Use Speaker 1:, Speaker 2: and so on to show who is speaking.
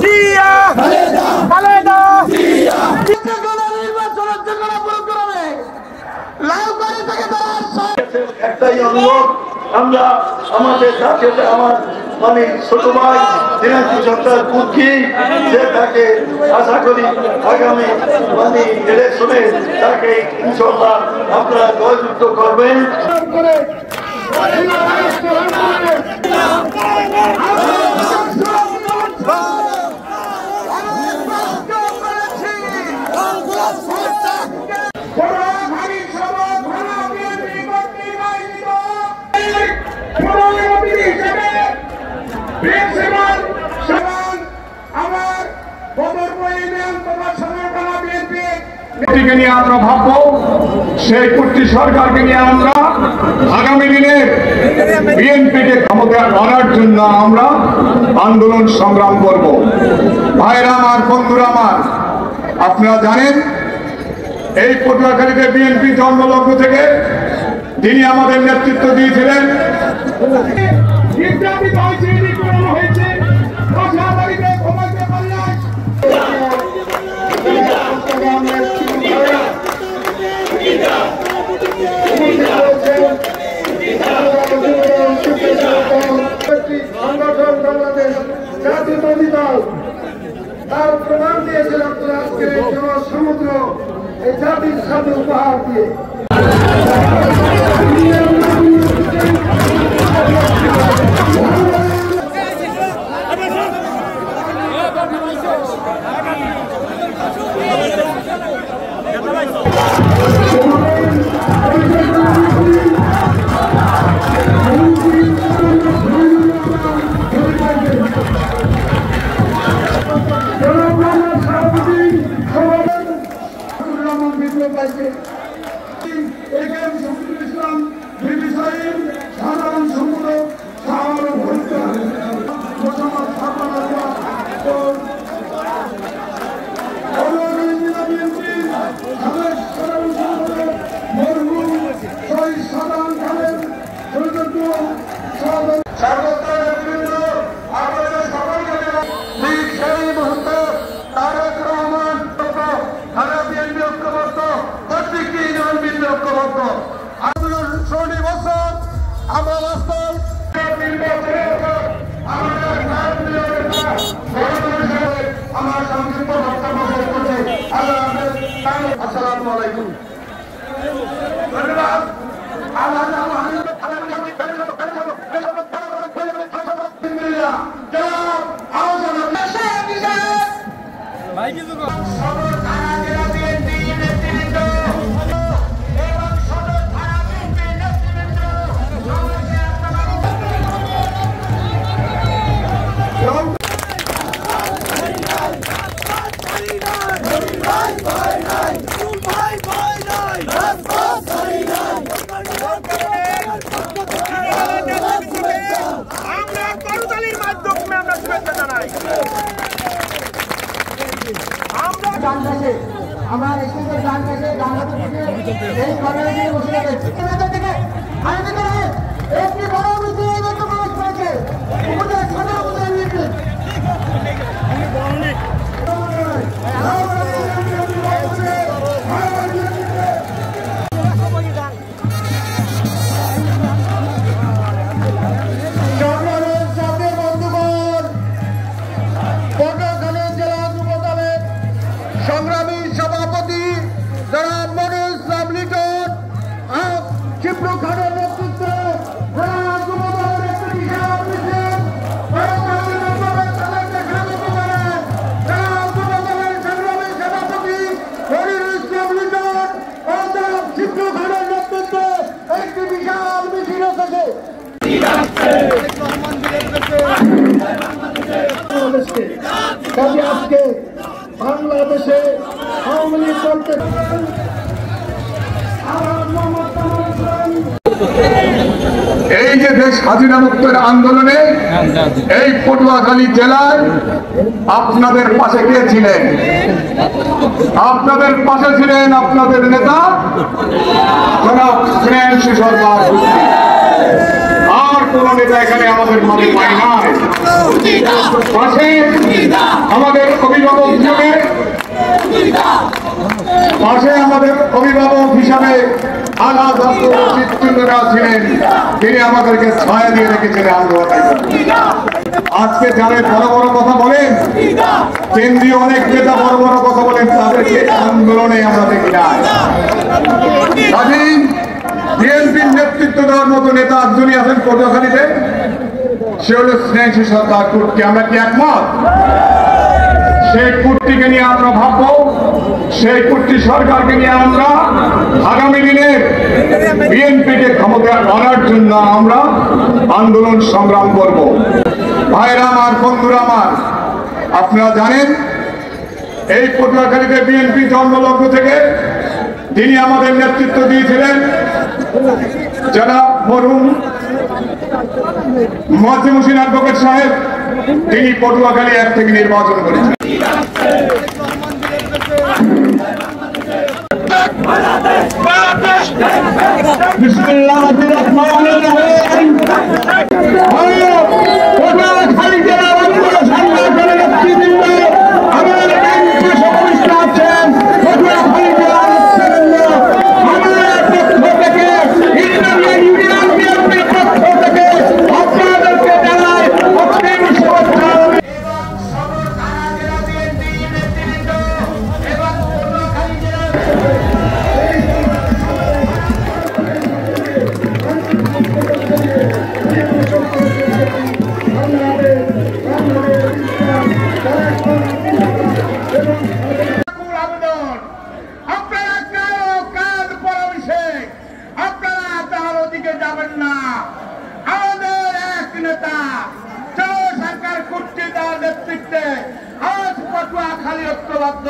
Speaker 1: জিয়া খালেদা জিয়া
Speaker 2: একটাই অনুরোধ, আমরা আমাদের সাথে আমার মানে ছোট ভাই দিনাজপুর সরকার কুর্কি যে তাকে আশা করি আগামী মানে ইলেকশনে তাকে ইনশাল্লাহ আপনারা জয়যুক্ত করবেন।
Speaker 3: নিয়ে আমরা ভাববো সেই কুর্তি সরকারকে নিয়ে আমরা আগামী দিনে বিএনপিকে ক্ষমতা আনার জন্য আমরা আন্দোলন সংগ্রাম করব। ভাইরা আমার, বন্ধুরা আমার, আপনারা জানেন এই পটুয়াখালীতে বিএনপি জন্মলগ্ন থেকে যিনি আমাদের নেতৃত্ব দিয়েছিলেন
Speaker 4: তার প্রমাণ দিয়েছেন আপনারা আজকে সমুদ্র এই জাতির সাথে উপহার দিয়ে। আসসালামু আলাইকুম। ধন্যবাদ। আমরা স্টেজের ডান পাশে এই কর্নারে বসে গেছি একটি বড় মিছিল প্রবেশ করেছে উপজেলা সদর উপজেলা সংগ্রামী সভাপতি জনাব মনির ইসলাম লিটন, চিপ্রু খানের নেতৃত্বে একটি বিশাল মিছিল এসেছে। আজকে বাংলাদেশে আওয়ামী লীগ বলতে
Speaker 3: এই যে দেশ স্বাধীনতা মুক্তের আন্দোলনে এই পটুয়াখালী জেলায় আপনাদের পাশে কে ছিলেন? আপনাদের পাশে ছিলেন আপনাদের নেতা জনাব শ্রেয়াংশু সরকার। আর কোন নেতা এখানে আমাদের মাঝে পাই নাই। পাশে পাশে আমাদের অভিভাবক হিসাবে আলাদ চিত্তরা ছিলেন, তিনি আমাদেরকে ছায়া দিয়ে রেখেছিলেন আন্দোলনের। আজকে যারা বড় বড় কথা বলেন, কেন্দ্রীয় অনেক নেতা বড় বড় কথা বলেন, তাদেরকে আন্দোলনে আমরা দেখি না। স্বাধীন বিএনপির নেতৃত্ব দেওয়ার মতো নেতা একজনই আছেন পটুয়াখালীতে, সে হল স্নেহশী সরকার কুর্তি। আমরা কি একমত? সেই কুর্তিকে নিয়ে আমরা ভাববো, সেই কুর্তি সরকারকে নিয়ে আমরা আগামী দিনের বিএনপিকে ক্ষমতা আনার জন্য আমরা আন্দোলন সংগ্রাম করব। ভাইরা আমার, বন্ধুরা আমার, আপনারা জানেন এই পটুয়াখালীতে বিএনপি জন্মলগ্ন থেকে তিনি আমাদের নেতৃত্ব দিয়েছিলেন যারা মরহুম মোয়াজ্জেম হোসেন অ্যাডভোকেট সাহেব, তিনি পটুয়াখালী 1 থেকে নির্বাচন করেছেন।
Speaker 1: যাবেন না, আমাদের এক নেতা সরকার কুর্তি দেওয়ার নেতৃত্বে আজ পটুয়াখালী ঐক্যবদ্ধ।